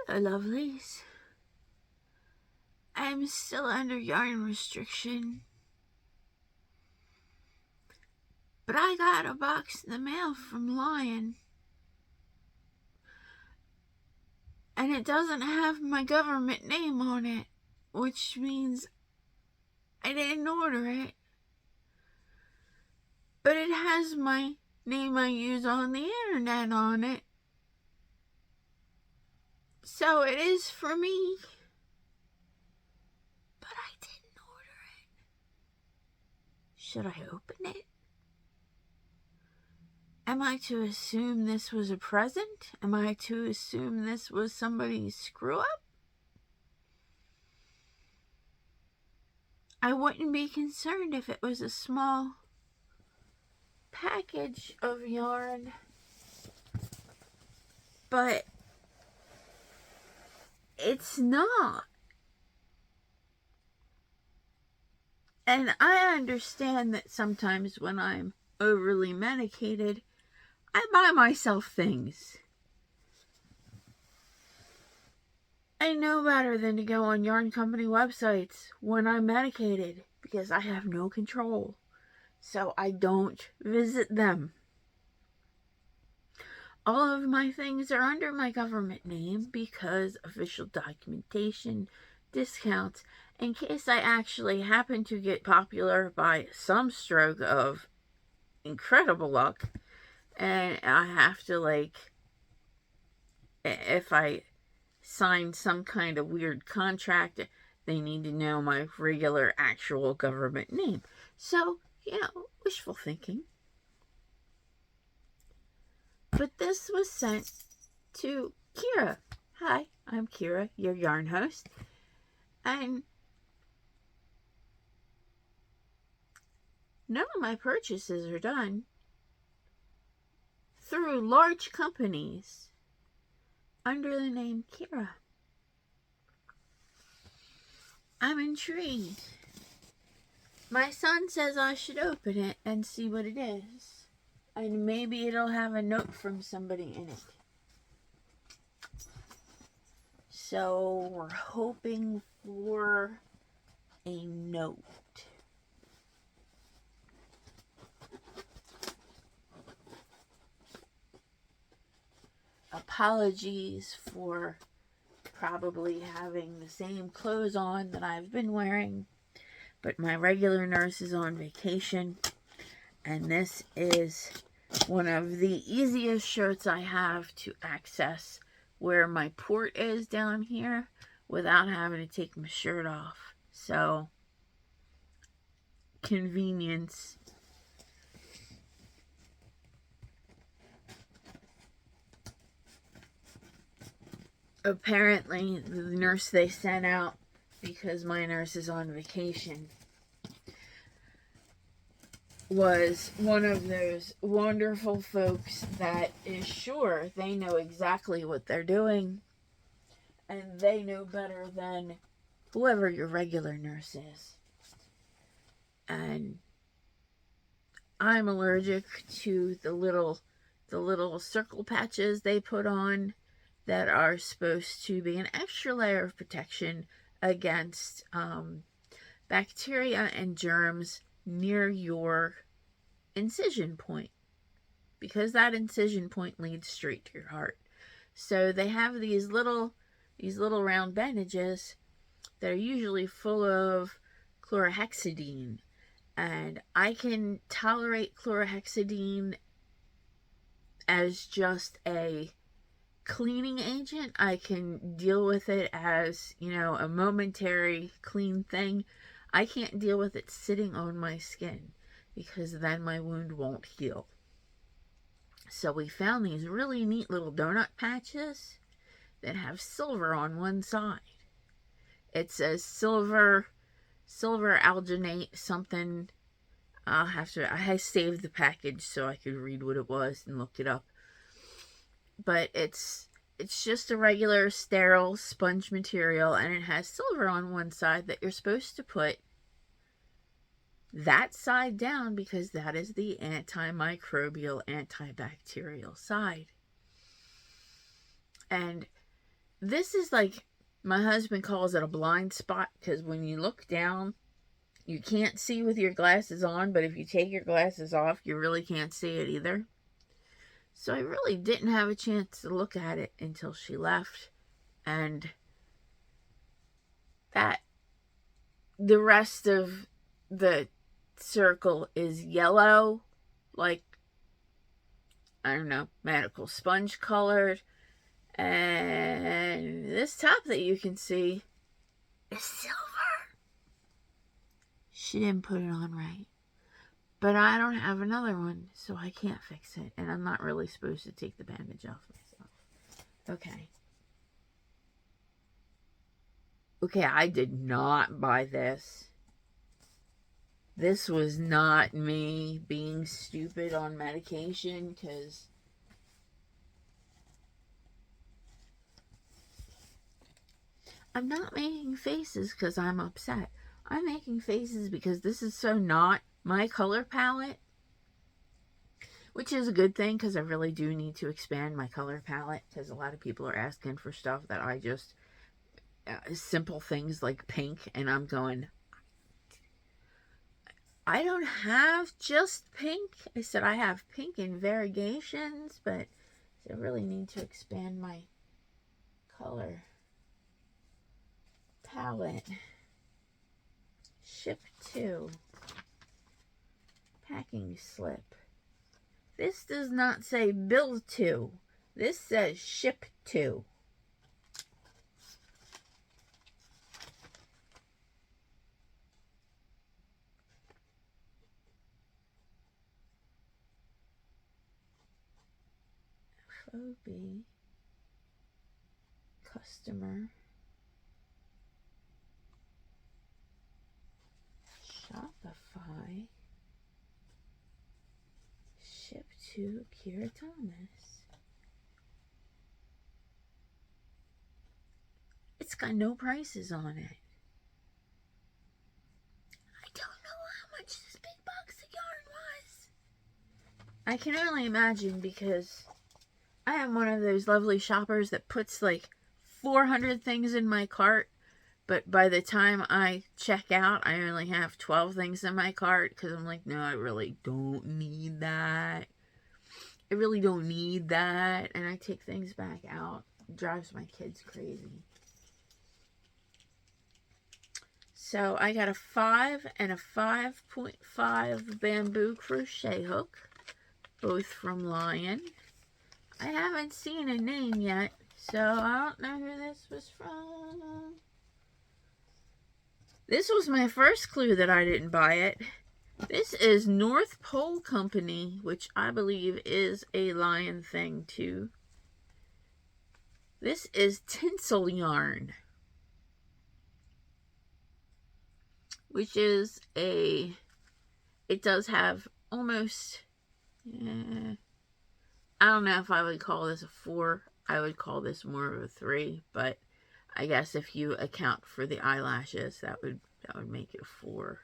Lovelies. I'm still under yarn restriction. But I got a box in the mail from Lion. And it doesn't have my government name on it, which means I didn't order it. But it has my name I use on the internet on it. So it is for me. But I didn't order it. Should I open it? Am I to assume this was a present? Am I to assume this was somebody's screw up? I wouldn't be concerned if it was a small package of yarn. But it's not. And I understand that sometimes when I'm overly medicated, I buy myself things. I know better than to go on yarn company websites when I'm medicated because I have no control. So I don't visit them. All of my things are under my government name because official documentation, discounts, in case I actually happen to get popular by some stroke of incredible luck, and I have to, if I sign some kind of weird contract, they need to know my regular actual government name. So, wishful thinking. But this was sent to Kira. Hi, I'm Kira, your yarn host. And none of my purchases are done through large companies under the name Kira. I'm intrigued. My son says I should open it and see what it is. And maybe it'll have a note from somebody in it. So we're hoping for a note. Apologies for probably having the same clothes on that I've been wearing, but my regular nurse is on vacation, and this is one of the easiest shirts I have to access where my port is down here without having to take my shirt off. So, convenience. Apparently, the nurse they sent out, because my nurse is on vacation, was one of those wonderful folks that is sure they know exactly what they're doing, and they know better than whoever your regular nurse is. And I'm allergic to the little circle patches they put on that are supposed to be an extra layer of protection against bacteria and germs near your incision point, because that incision point leads straight to your heart. So they have these little round bandages that are usually full of chlorhexidine, and I can tolerate chlorhexidine as just a cleaning agent. I can deal with it as, a momentary clean thing. I can't deal with it sitting on my skin because then my wound won't heal. So we found these really neat little donut patches that have silver on one side. It says silver alginate something. I saved the package so I could read what it was and look it up. But it's just a regular sterile sponge material, and it has silver on one side that you're supposed to put that side down because that is the antimicrobial, antibacterial side. And this is like, my husband calls it a blind spot, because when you look down, you can't see with your glasses on, but if you take your glasses off, you really can't see it either. So I really didn't have a chance to look at it until she left. And that the rest of the circle is yellow, like, I don't know, medical sponge colored. And this top that you can see is silver. She didn't put it on right. But I don't have another one, so I can't fix it. And I'm not really supposed to take the bandage off myself. Okay. Okay, I did not buy this. This was not me being stupid on medication, because I'm not making faces because I'm upset. I'm making faces because this is so not my color palette, which is a good thing, because I really do need to expand my color palette, because a lot of people are asking for stuff that I just, simple things like pink, and I'm going, I don't have just pink. I said I have pink in variegations, but I really need to expand my color palette. Ship to. Packing slip. This does not say bill to. This says ship to. FOB. Customer. Shopify. Ship to Kira Thomas. It's got no prices on it. I don't know how much this big box of yarn was. I can only imagine, because I am one of those lovely shoppers that puts like 400 things in my cart, but by the time I check out, I only have 12 things in my cart, because I'm like, no, I really don't need that. I really don't need that. And I take things back out. It drives my kids crazy. So I got a 5 and a 5.5 bamboo crochet hook, both from Lion. I haven't seen a name yet, so I don't know who this was from. This was my first clue that I didn't buy it. This is North Pole Company, which I believe is a Lion thing too. This is tinsel yarn, which is it does have almost, I don't know if I would call this a 4. I would call this more of a 3, but I guess if you account for the eyelashes, that would make it a 4.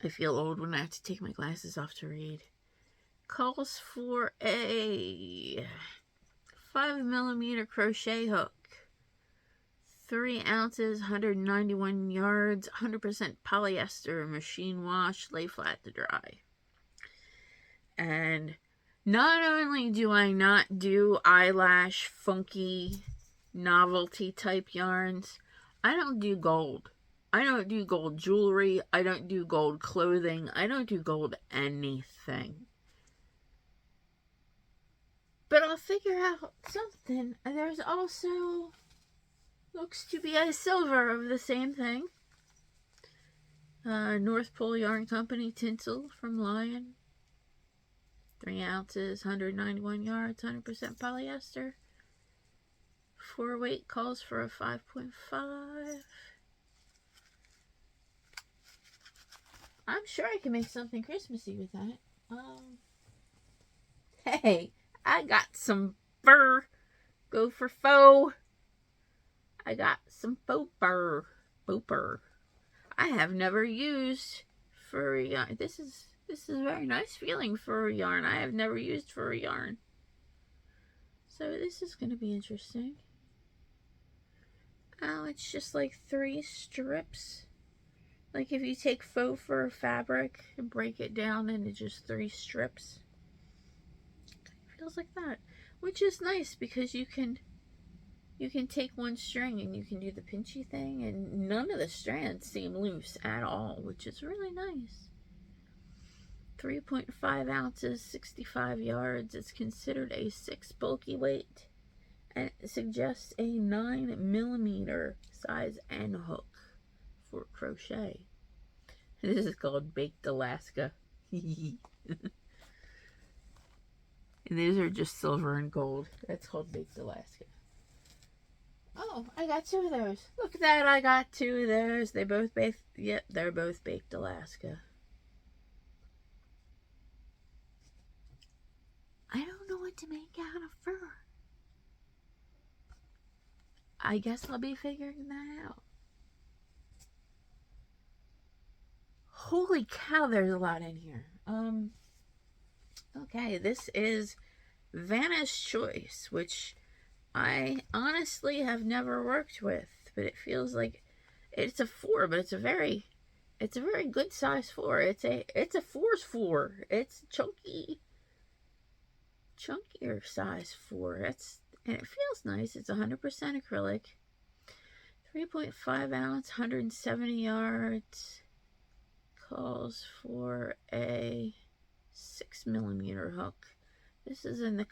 I feel old when I have to take my glasses off to read. Calls for a 5mm crochet hook. 3 ounces, 191 yards, 100% polyester, machine wash, lay flat to dry. And not only do I not do eyelash, funky, novelty type yarns, I don't do gold. I don't do gold jewelry. I don't do gold clothing. I don't do gold anything. But I'll figure out something. There's also, looks to be a silver of the same thing. North Pole Yarn Company tinsel from Lion. 3 ounces, 191 yards, 100% polyester. 4 weight calls for a 5.5. I'm sure I can make something Christmassy with that. Hey, I got some fur. Go for faux. I got some faux fur. Faux fur. I have never used furry yarn. This is This is a very nice feeling for a yarn. I have never used for a yarn. So this is going to be interesting. Oh, it's just like 3 strips. Like if you take faux fur fabric and break it down into just 3 strips. It feels like that. Which is nice because you can take one string and you can do the pinchy thing, and none of the strands seem loose at all, which is really nice. 3.5 ounces, 65 yards. It's considered a 6 bulky weight, and it suggests a 9mm size end hook for crochet. This is called Baked Alaska. And these are just silver and gold. That's called Baked Alaska. Oh, I got 2 of those. Look at that, I got 2 of those. They both baked, yep, they're both Baked Alaska. I don't know what to make out of fur. I guess I'll be figuring that out. Holy cow, there's a lot in here. Okay, this is Vanna's Choice, which I honestly have never worked with, but it feels like it's a 4, but it's a very good size 4. It's a 4's 4. It's chunkier size 4. And it feels nice. It's 100% acrylic. 3.5 ounce, 170 yards. Calls for a 6mm hook. This is in the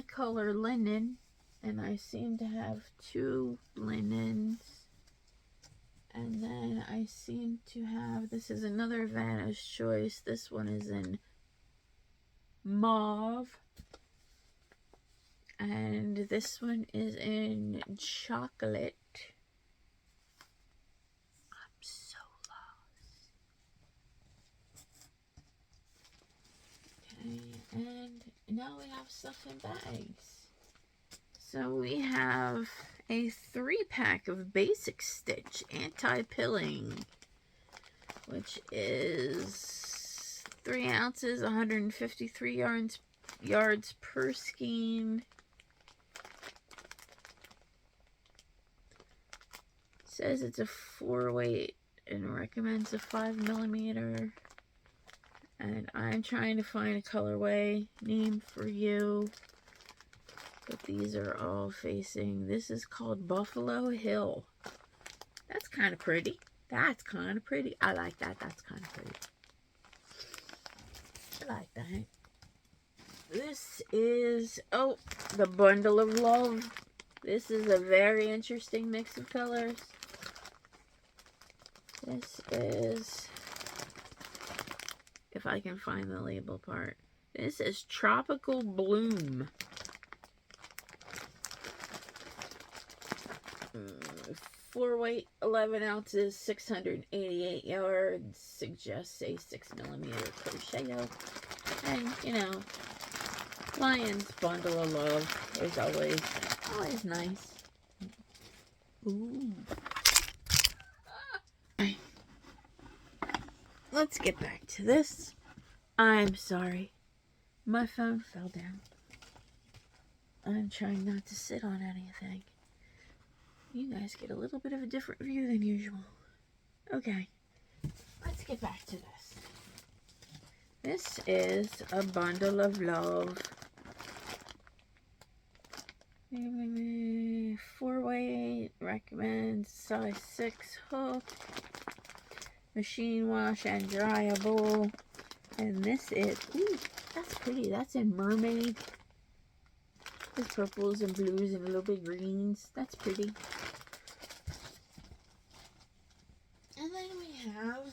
color linen, and I seem to have 2 linens. And then I seem to have, this is another Vanna's Choice. This one is in mauve. And this one is in chocolate. I'm so lost. Okay, and now we have stuff in bags. So we have a 3-pack of Basic Stitch Anti-Pilling, which is 3 ounces, 153 yards per skein. Says it's a 4 weight and recommends a 5mm. And I'm trying to find a colorway name for you. But these are all facing, this is called Buffalo Hill. That's kind of pretty. That's kind of pretty. I like that. That's kind of pretty. I like that. This is, oh, the Bundle of Love. This is a very interesting mix of colors. This is, if I can find the label part, this is Tropical Bloom. 4 weight, 11 ounces, 688 yards. Suggests a 6mm crochet hook. And, you know, Lion's Bundle of Love is always nice. Ooh. Let's get back to this. I'm sorry. My phone fell down. I'm trying not to sit on anything. You guys get a little bit of a different view than usual. Okay. Let's get back to this. This is a Bundle of Love. 4 weight, recommends size 6 hook, machine wash and dryable. And this is, ooh, that's pretty. That's in mermaid. There's purples and blues and a little bit greens. That's pretty. And then we have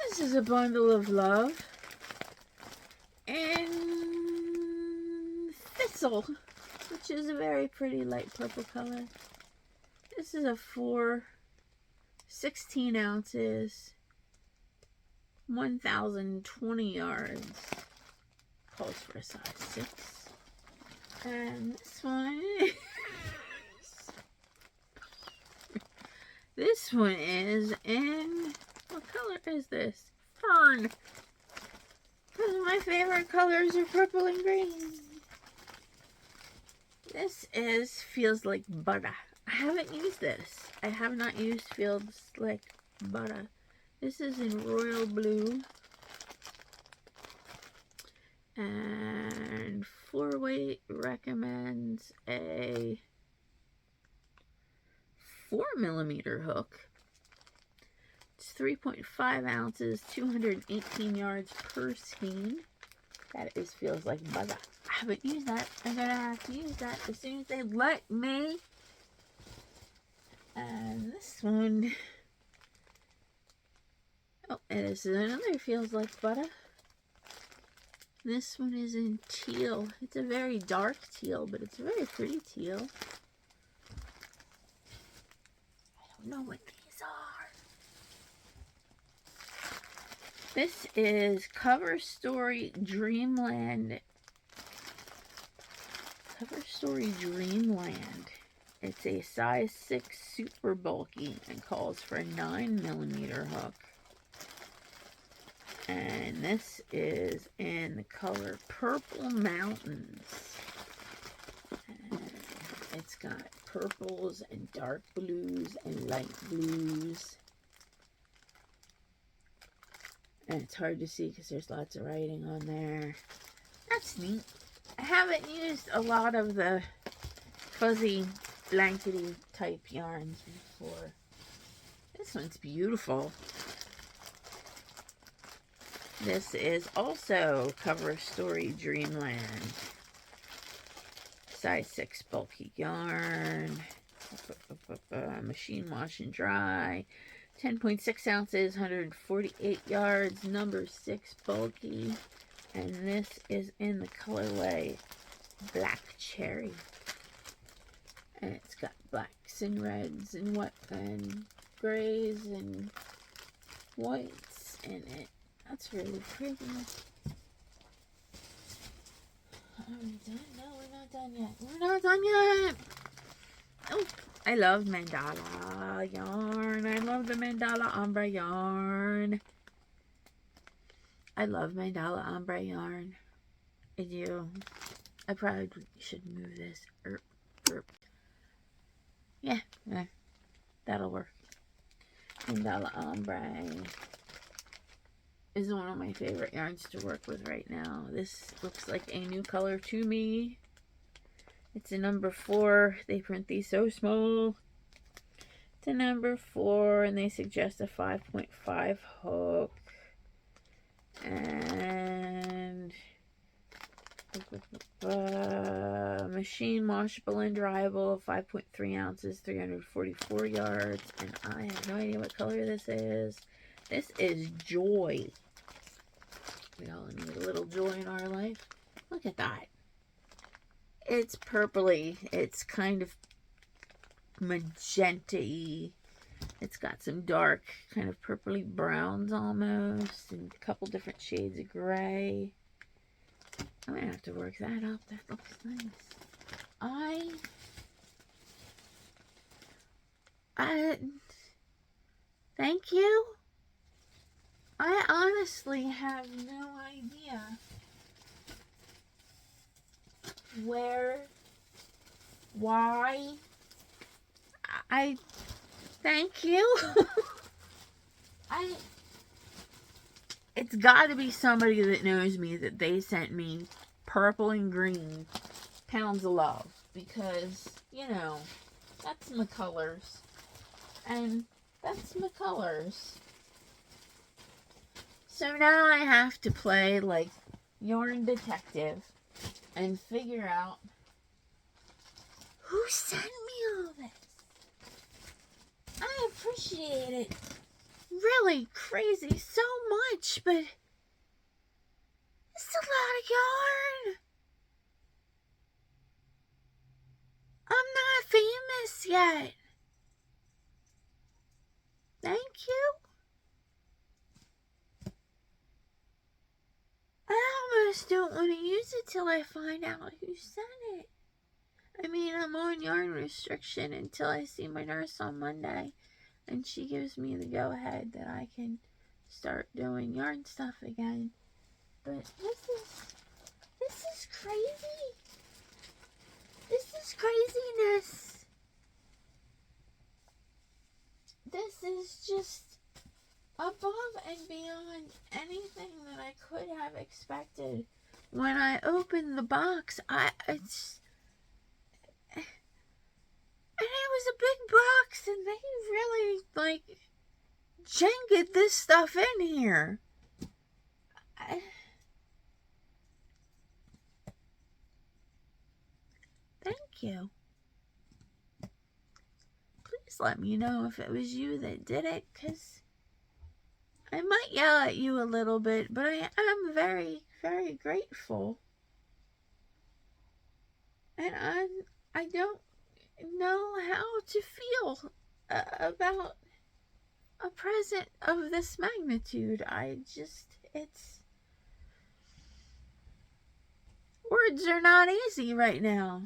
this is a Bundle of Love in Thistle, which is a very pretty light purple color. This is a 4, 16 ounces, 1,020 yards. Calls for a size 6. And this one, this one is in, what color is this? Fern. Because my favorite colors are purple and green. This feels like butter. I haven't used this. I have not used feels like butter. This is in royal blue. And 4-weight recommends a 4mm hook. It's 3.5 ounces, 218 yards per skein. That feels like butter. I haven't used that. I'm gonna have to use that as soon as they let me. And this one, oh, and this is another feels like butter. This one is in teal. It's a very dark teal, but it's a very pretty teal. I don't know what these are. This is Cover Story Dreamland. Cover Story Dreamland. It's a size 6 super bulky and calls for a 9mm hook. And this is in the color Purple Mountains. And it's got purples and dark blues and light blues. And it's hard to see because there's lots of writing on there. That's neat. I haven't used a lot of the fuzzy blankety type yarns before. This one's beautiful. This is also Cover Story Dreamland. Size 6 bulky yarn. Machine wash and dry. 10.6 ounces, 148 yards. Number 6 bulky. And this is in the colorway Black Cherry. And it's got blacks and reds and what and grays and whites in it. That's really pretty. Are we done? No, we're not done yet. We're not done yet. Oh, I love mandala yarn. I love the mandala ombre yarn. I love mandala ombre yarn. I do. I probably should move this. Yeah, that'll work. Mandala ombre is one of my favorite yarns to work with right now. This looks like a new color to me. It's a number 4. They print these so small. It's a number 4, and they suggest a 5.5 hook. And machine washable and dryable, 5.3 ounces, 344 yards. And I have no idea what color this is. This is Joy. We all need a little joy in our life. Look at that. It's purpley. It's kind of magenta-y. It's got some dark, kind of purpley browns almost, and a couple different shades of gray. I'm going to have to work that up. That looks nice. Thank you. I honestly have no idea where, why. Thank you. It's got to be somebody that knows me that they sent me purple and green pounds of love, because, you know, that's my colors. And that's my colors. So now I have to play like yarn detective and figure out who sent me all this. I appreciate it really crazy so much, but it's a lot of yarn. I'm not famous yet. Thank you. I almost don't want to use it till I find out who sent it. I mean, I'm on yarn restriction until I see my nurse on Monday, and she gives me the go-ahead that I can start doing yarn stuff again. But this is crazy. This is craziness. This is just above and beyond anything that I could have expected. When I opened the box, and it was a big box, and they really, like, janked this stuff in here. Thank you. Please let me know if it was you that did it, because I might yell at you a little bit, but I am very, very grateful. And I don't know how to feel about a present of this magnitude. Words are not easy right now.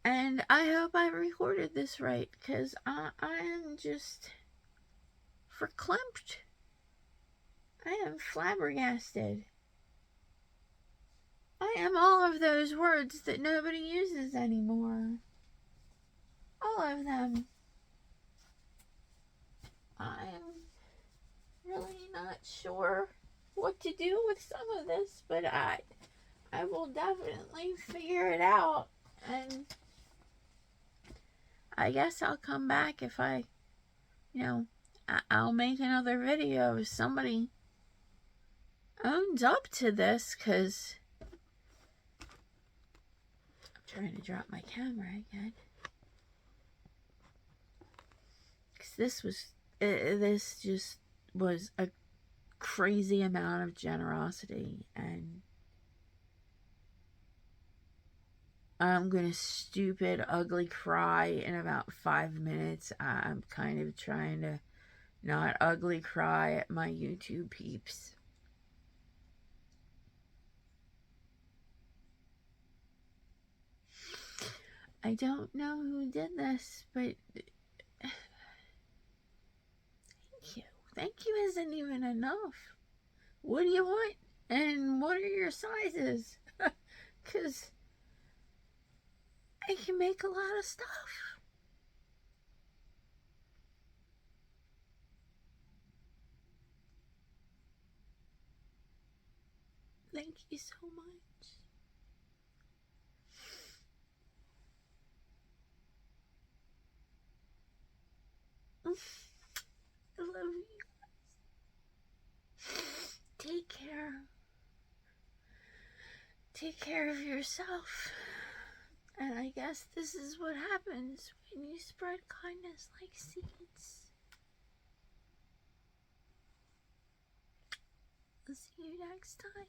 And I hope I recorded this right, because I am just verklempt. I am flabbergasted. I am all of those words that nobody uses anymore. All of them. I'm really not sure what to do with some of this, but I will definitely figure it out. And I guess I'll come back if I'll make another video if somebody owns up to this, because I'm trying to drop my camera again. Because this just was a crazy amount of generosity, and I'm gonna stupid, ugly cry in about 5 minutes. I'm kind of trying to not ugly cry at my YouTube peeps. I don't know who did this, but thank you. Thank you isn't even enough. What do you want? And what are your sizes? Because I can make a lot of stuff. Thank you so much. I love you guys. Take care. Take care of yourself. And I guess this is what happens when you spread kindness like seeds. I'll see you next time.